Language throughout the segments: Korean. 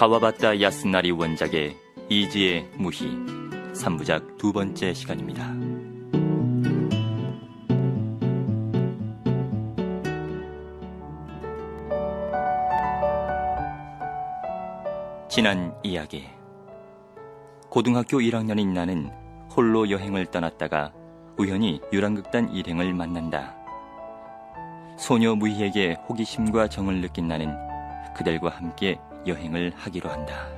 가와바타 야스나리 원작의 이지의 무희 3부작 두 번째 시간입니다. 지난 이야기. 고등학교 1학년인 나는 홀로 여행을 떠났다가 우연히 유랑극단 일행을 만난다. 소녀 무희에게 호기심과 정을 느낀 나는 그들과 함께 여행을 하기로 한다.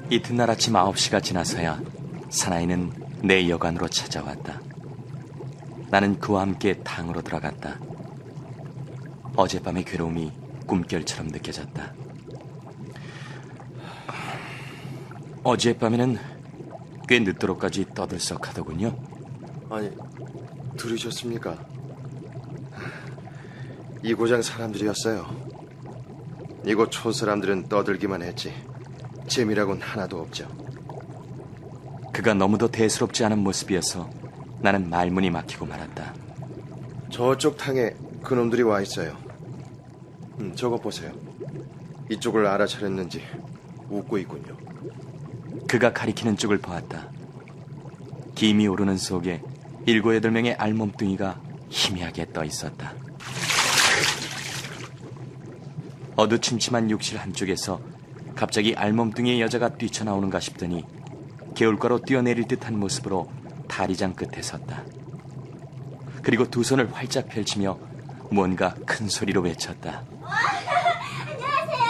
이튿날 아침 9시가 지나서야 사나이는 내 여관으로 찾아왔다. 나는 그와 함께 탕으로 들어갔다. 어젯밤의 괴로움이 꿈결처럼 느껴졌다. 어젯밤에는 꽤 늦도록까지 떠들썩하더군요. 아니, 들으셨습니까? 이 고장 사람들이었어요. 이곳 촌사람들은 떠들기만 했지 재미라고는 하나도 없죠. 그가 너무도 대수롭지 않은 모습이어서 나는 말문이 막히고 말았다. 저쪽 탕에 그놈들이 와 있어요. 저거 보세요. 이쪽을 알아차렸는지 웃고 있군요. 그가 가리키는 쪽을 보았다. 김이 오르는 속에 7, 8명의 알몸뚱이가 희미하게 떠 있었다. 어두침침한 욕실 한쪽에서 갑자기 알몸뚱이의 여자가 뛰쳐나오는가 싶더니 개울가로 뛰어내릴 듯한 모습으로 다리장 끝에 섰다. 그리고 두 손을 활짝 펼치며 무언가 큰 소리로 외쳤다. 안녕하세요.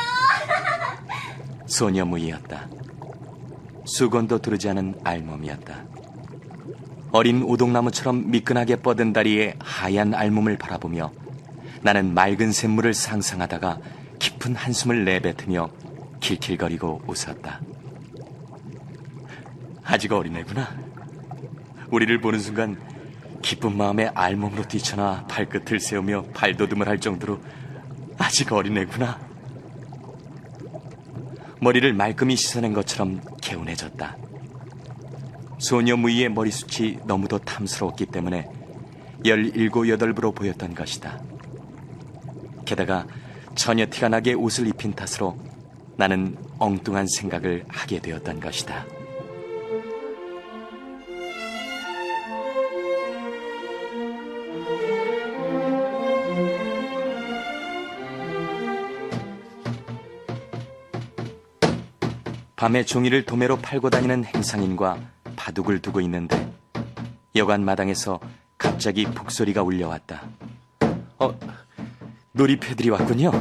소녀 무희였다. 수건도 두르지 않은 알몸이었다. 어린 오동나무처럼 미끈하게 뻗은 다리에 하얀 알몸을 바라보며 나는 맑은 샘물을 상상하다가 깊은 한숨을 내뱉으며 킬킬거리고 웃었다. 아직 어린애구나. 우리를 보는 순간 기쁜 마음에 알몸으로 뛰쳐나 발끝을 세우며 발돋움을 할 정도로 아직 어린애구나. 머리를 말끔히 씻어낸 것처럼 개운해졌다. 소녀 무희의 머리숱이 너무도 탐스러웠기 때문에 17, 18부로 보였던 것이다. 게다가 전혀 티가 나게 옷을 입힌 탓으로 나는 엉뚱한 생각을 하게 되었던 것이다. 밤에 종이를 도매로 팔고 다니는 행상인과 바둑을 두고 있는데 여관 마당에서 갑자기 북소리가 울려왔다. 놀이패들이 왔군요.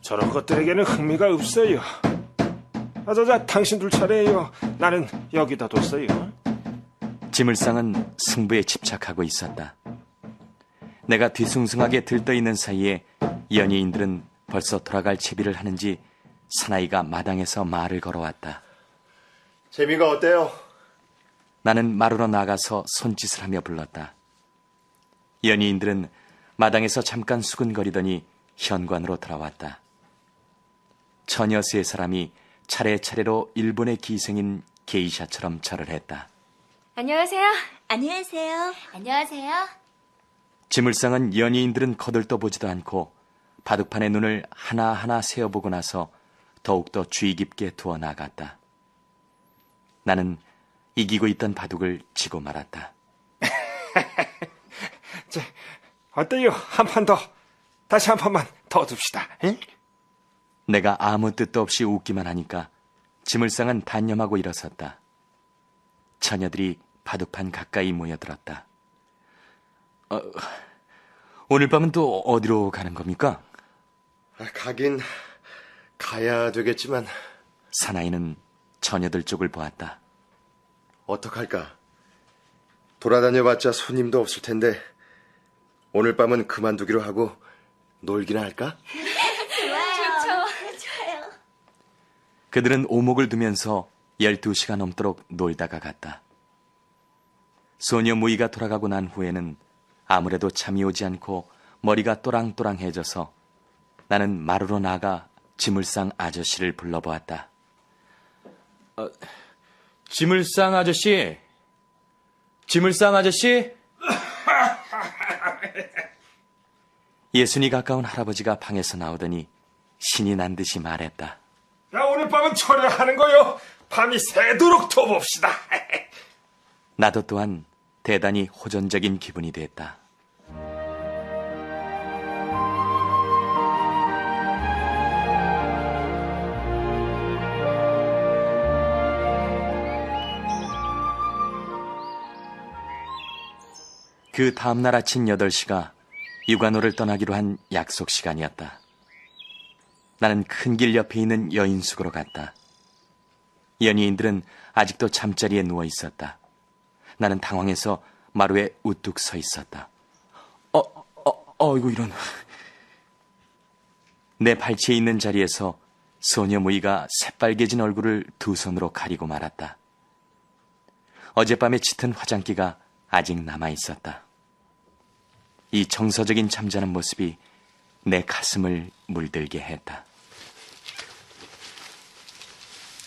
저런 것들에게는 흥미가 없어요. 아자자, 당신들 차례예요. 나는 여기다 뒀어요. 지물상은 승부에 집착하고 있었다. 내가 뒤숭숭하게 들떠있는 사이에 연예인들은 벌써 돌아갈 채비를 하는지 사나이가 마당에서 말을 걸어왔다. 재미가 어때요? 나는 마루로 나가서 손짓을 하며 불렀다. 연예인들은 마당에서 잠깐 수근거리더니 현관으로 돌아왔다. 처녀 3사람이 차례차례로 일본의 기생인 게이샤처럼 절을 했다. 안녕하세요. 안녕하세요. 안녕하세요. 지물상은 연예인들은 거들떠보지도 않고 바둑판에 눈을 하나하나 세어보고 나서 더욱더 주의 깊게 두어 나갔다. 나는 이기고 있던 바둑을 지고 말았다. 자, 어때요? 한 판 더. 다시 한 판만 더 둡시다. 응? 내가 아무 뜻도 없이 웃기만 하니까 지물상은 단념하고 일어섰다. 처녀들이 바둑판 가까이 모여들었다. 오늘 밤은 또 어디로 가는 겁니까? 가긴 가야 되겠지만 사나이는 처녀들 쪽을 보았다. 어떡할까? 돌아다녀봤자 손님도 없을 텐데 오늘 밤은 그만두기로 하고 놀기나 할까? 좋아요. 그들은 오목을 두면서 12시가 넘도록 놀다가 갔다. 소녀 무희가 돌아가고 난 후에는 아무래도 잠이 오지 않고 머리가 또랑또랑해져서 나는 마루로 나가 지물상 아저씨를 불러보았다. 지물상 아저씨, 지물상 아저씨? 예순이 가까운 할아버지가 방에서 나오더니 신이 난 듯이 말했다. 야, 오늘 밤은 철회하는 거요. 밤이 새도록 둬봅시다. 나도 또한 대단히 호전적인 기분이 됐다. 그 다음날 아침 8시가 유관호를 떠나기로 한 약속 시간이었다. 나는 큰 길 옆에 있는 여인숙으로 갔다. 연예인들은 아직도 잠자리에 누워 있었다. 나는 당황해서 마루에 우뚝 서 있었다. 이거 이런. 내 발치에 있는 자리에서 소녀 무희가 새빨개진 얼굴을 두 손으로 가리고 말았다. 어젯밤에 짙은 화장기가 아직 남아 있었다. 이 정서적인 잠자는 모습이 내 가슴을 물들게 했다.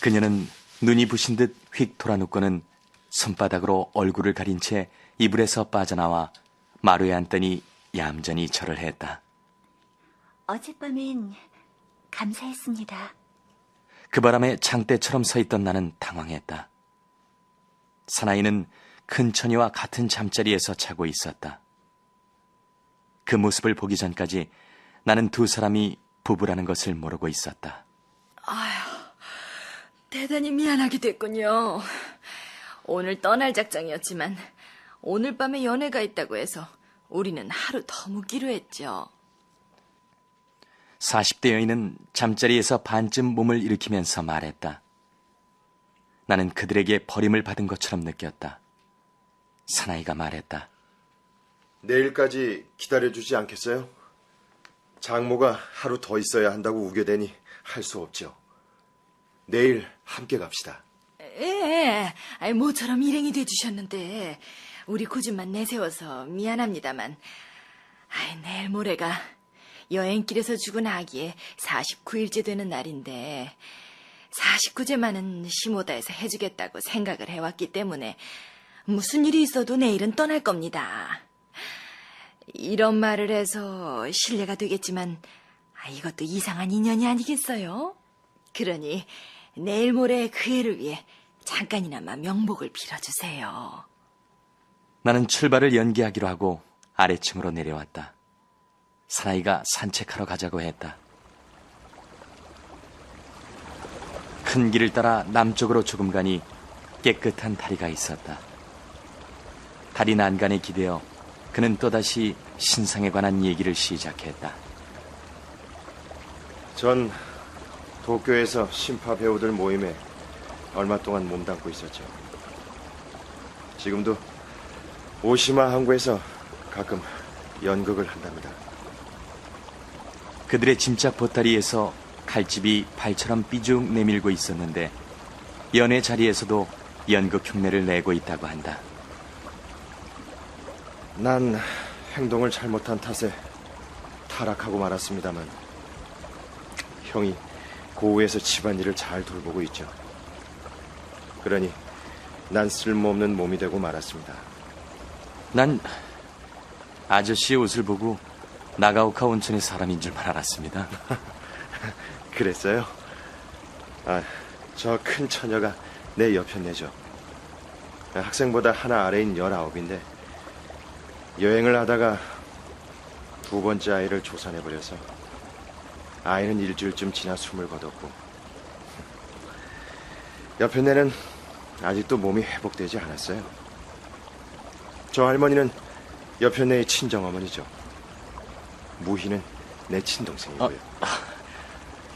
그녀는 눈이 부신 듯 휙 돌아눕고는 손바닥으로 얼굴을 가린 채 이불에서 빠져나와 마루에 앉더니 얌전히 절을 했다. 어젯밤엔 감사했습니다. 그 바람에 장대처럼 서 있던 나는 당황했다. 사나이는 큰 처녀와 같은 잠자리에서 자고 있었다. 그 모습을 보기 전까지 나는 두 사람이 부부라는 것을 모르고 있었다. 대단히 미안하게 됐군요. 오늘 떠날 작정이었지만 오늘 밤에 연애가 있다고 해서 우리는 하루 더 묵기로 했죠. 40대 여인은 잠자리에서 반쯤 몸을 일으키면서 말했다. 나는 그들에게 버림을 받은 것처럼 느꼈다. 사나이가 말했다. 내일까지 기다려주지 않겠어요? 장모가 하루 더 있어야 한다고 우겨대니 할 수 없죠. 내일 함께 갑시다. 예, 모처럼 일행이 돼주셨는데 우리 고집만 내세워서 미안합니다만 내일 모레가 여행길에서 죽은 아기의 49일째 되는 날인데 49제만은 시모다에서 해주겠다고 생각을 해왔기 때문에 무슨 일이 있어도 내일은 떠날 겁니다. 이런 말을 해서 실례가 되겠지만 이것도 이상한 인연이 아니겠어요? 그러니 내일 모레 그 애를 위해 잠깐이나마 명복을 빌어주세요. 나는 출발을 연기하기로 하고 아래층으로 내려왔다. 사나이가 산책하러 가자고 했다. 큰 길을 따라 남쪽으로 조금 가니 깨끗한 다리가 있었다. 다리 난간에 기대어 그는 또다시 신상에 관한 얘기를 시작했다. 전 도쿄에서 신파 배우들 모임에 얼마 동안 몸담고 있었죠. 지금도 오시마 항구에서 가끔 연극을 한답니다. 그들의 짐짝 보따리에서 칼집이 발처럼 삐죽 내밀고 있었는데 연애 자리에서도 연극 흉내를 내고 있다고 한다. 난 행동을 잘못한 탓에 타락하고 말았습니다만 형이 고우에서 집안일을 잘 돌보고 있죠. 그러니 난 쓸모없는 몸이 되고 말았습니다. 난 아저씨의 옷을 보고 나가오카 온천의 사람인 줄만 알았습니다. 그랬어요? 저 큰 처녀가 내 여편네죠. 학생보다 하나 아래인 19인데 여행을 하다가 두 번째 아이를 조산해버려서 아이는 일주일쯤 지나 숨을 거뒀고 여편네는 아직도 몸이 회복되지 않았어요. 저 할머니는 여편네의 친정어머니죠. 무희는 내 친동생이고요.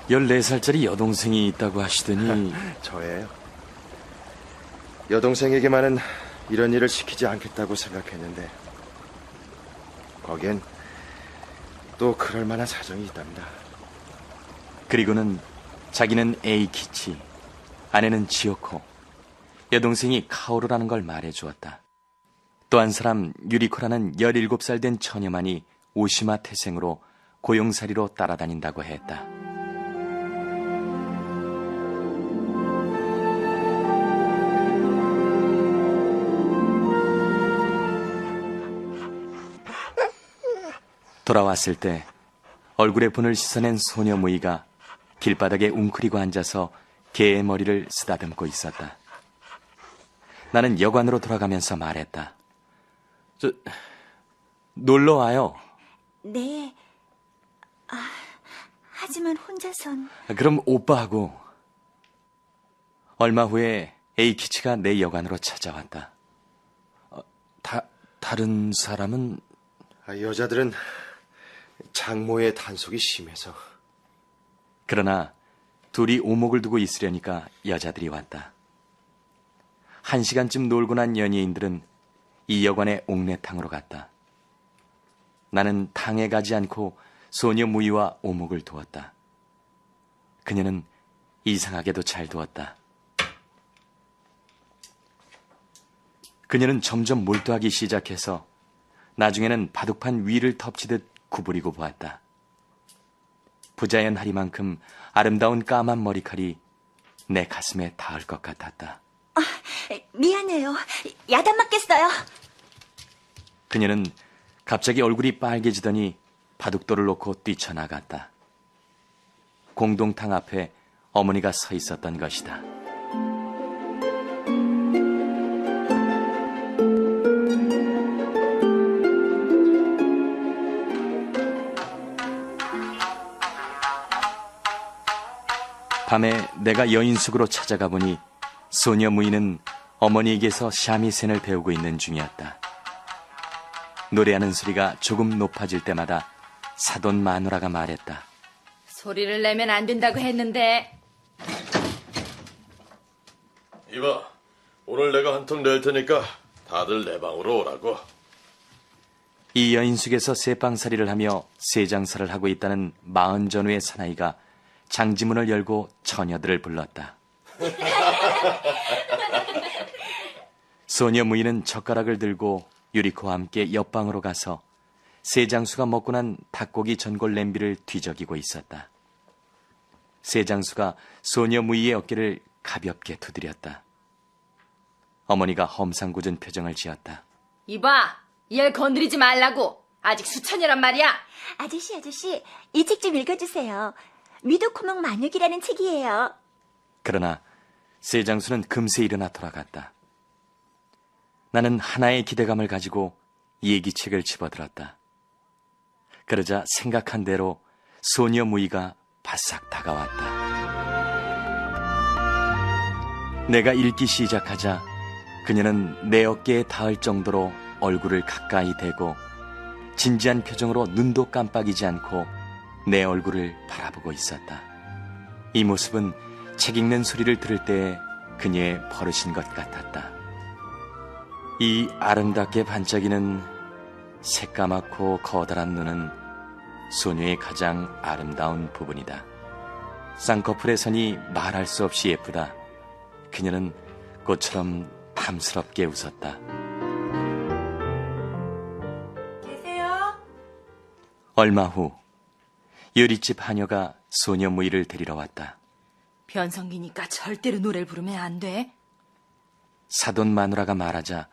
14살짜리 여동생이 있다고 하시더니 저예요. 여동생에게만은 이런 일을 시키지 않겠다고 생각했는데 거기엔 또 그럴 만한 사정이 있답니다. 그리고는 자기는 에이키치, 아내는 지오코, 여동생이 카오루라는 걸 말해주었다. 또 한 사람 유리코라는 17살 된 처녀만이 오시마 태생으로 고용살이로 따라다닌다고 했다. 돌아왔을 때 얼굴에 분을 씻어낸 소녀 무희가 길바닥에 웅크리고 앉아서 개의 머리를 쓰다듬고 있었다. 나는 여관으로 돌아가면서 말했다. 놀러 와요. 네. 하지만 혼자선. 그럼 오빠하고. 얼마 후에 에이키치가 내 여관으로 찾아왔다. 다른 사람은? 여자들은 장모의 단속이 심해서. 그러나 둘이 오목을 두고 있으려니까 여자들이 왔다. 1시간쯤 놀고 난 연예인들은 이 여관의 옥내탕으로 갔다. 나는 탕에 가지 않고 소녀 무희와 오목을 두었다. 그녀는 이상하게도 잘 두었다. 그녀는 점점 몰두하기 시작해서 나중에는 바둑판 위를 덮치듯 구부리고 보았다. 부자연하리만큼 아름다운 까만 머리칼이 내 가슴에 닿을 것 같았다. 미안해요. 야단 맞겠어요. 그녀는 갑자기 얼굴이 빨개지더니 바둑돌을 놓고 뛰쳐나갔다. 공동탕 앞에 어머니가 서 있었던 것이다. 밤에 내가 여인숙으로 찾아가 보니 소녀 무희는 어머니에게서 샤미센을 배우고 있는 중이었다. 노래하는 소리가 조금 높아질 때마다 사돈 마누라가 말했다. 소리를 내면 안 된다고 했는데. 이봐, 오늘 내가 한 통 낼 테니까 다들 내 방으로 오라고. 이 여인숙에서 세빵살이를 하며 세장사를 하고 있다는 40 전후의 사나이가 장지문을 열고 처녀들을 불렀다. 소녀 무희는 젓가락을 들고 유리코와 함께 옆방으로 가서 세장수가 먹고 난 닭고기 전골 냄비를 뒤적이고 있었다. 세장수가 소녀 무희의 어깨를 가볍게 두드렸다. 어머니가 험상궂은 표정을 지었다. 이봐, 얘 건드리지 말라고. 아직 수천이란 말이야. 아저씨, 이 책 좀 읽어주세요. 미도코몽 만육이라는 책이에요. 그러나 세장수는 금세 일어나 돌아갔다. 나는 하나의 기대감을 가지고 얘기책을 집어들었다. 그러자 생각한 대로 소녀 무희가 바싹 다가왔다. 내가 읽기 시작하자 그녀는 내 어깨에 닿을 정도로 얼굴을 가까이 대고 진지한 표정으로 눈도 깜빡이지 않고 내 얼굴을 바라보고 있었다. 이 모습은 책 읽는 소리를 들을 때의 그녀의 버릇인 것 같았다. 이 아름답게 반짝이는 새까맣고 커다란 눈은 소녀의 가장 아름다운 부분이다. 쌍꺼풀의 선이 말할 수 없이 예쁘다. 그녀는 꽃처럼 탐스럽게 웃었다. 계세요? 얼마 후 요리집 하녀가 소녀 무희를 데리러 왔다. 변성기니까 절대로 노래를 부르면 안 돼. 사돈 마누라가 말하자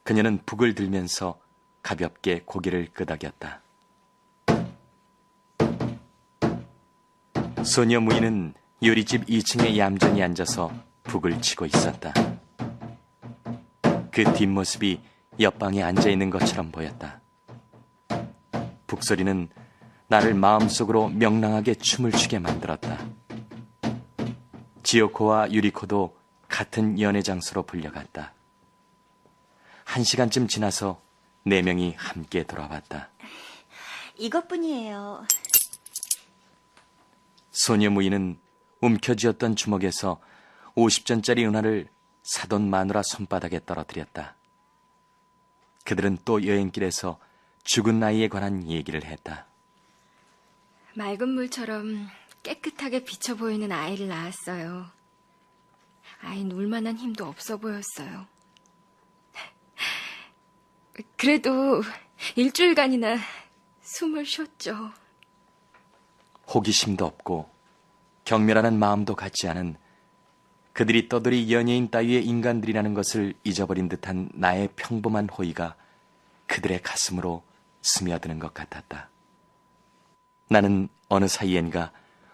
그녀는 북을 들면서 가볍게 고개를 끄덕였다. 소녀 무희는 요리집 2층에 얌전히 앉아서 북을 치고 있었다. 그 뒷모습이 옆방에 앉아있는 것처럼 보였다. 북소리는 나를 마음속으로 명랑하게 춤을 추게 만들었다. 지오코와 유리코도 같은 연애 장소로 불려갔다. 1시간쯤 지나서 4명이 함께 돌아왔다. 이것뿐이에요. 소녀 무희는 움켜쥐었던 주먹에서 50전짜리 은화를 사돈 마누라 손바닥에 떨어뜨렸다. 그들은 또 여행길에서 죽은 아이에 관한 얘기를 했다. 맑은 물처럼 깨끗하게 비쳐 보이는 아이를 낳았어요. 아이는 울만한 힘도 없어 보였어요. 그래도 일주일간이나 숨을 쉬었죠. 호기심도 없고 경멸하는 마음도 갖지 않은 그들이 떠돌이 연예인 따위의 인간들이라는 것을 잊어버린 듯한 나의 평범한 호의가 그들의 가슴으로 스며드는 것 같았다. 나는 어느 사이엔가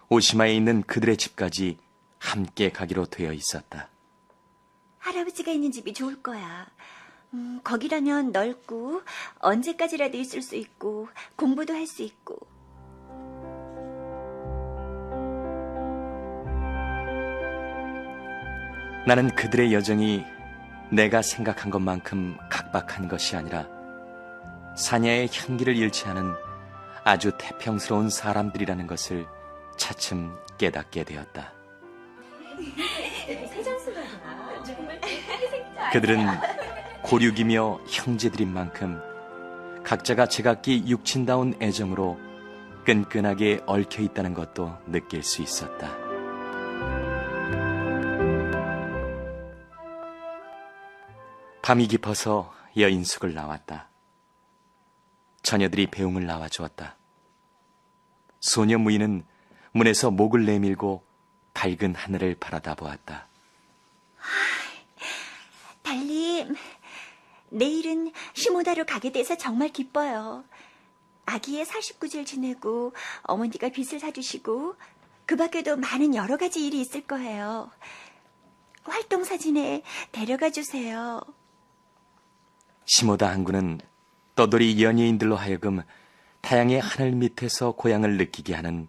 오시마에 있는 그들의 집까지 함께 가기로 되어 있었다. 할아버지가 있는 집이 좋을 거야. 거기라면 넓고 언제까지라도 있을 수 있고 공부도 할 수 있고. 나는 그들의 여정이 내가 생각한 것만큼 각박한 것이 아니라 사냐의 향기를 잃지 않은 아주 태평스러운 사람들이라는 것을 차츰 깨닫게 되었다. 그들은 고륙이며 형제들인 만큼 각자가 제각기 육친다운 애정으로 끈끈하게 얽혀 있다는 것도 느낄 수 있었다. 밤이 깊어서 여인숙을 나왔다. 처녀들이 배웅을 나와주었다. 소녀 무인은 문에서 목을 내밀고 밝은 하늘을 바라다 보았다. 달님, 내일은 시모다로 가게 돼서 정말 기뻐요. 아기의 49절 지내고 어머니가 빚을 사주시고 그 밖에도 많은 여러 가지 일이 있을 거예요. 활동사진에 데려가 주세요. 시모다 항구는 떠돌이 연예인들로 하여금 타양의 하늘 밑에서 고향을 느끼게 하는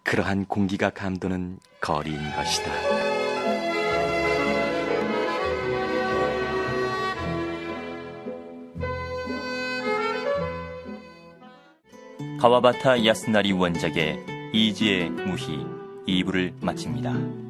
그러한 공기가 감도는 거리인 것이다. 가와바타 야스나리 원작의 이지의 무희 2부를 마칩니다.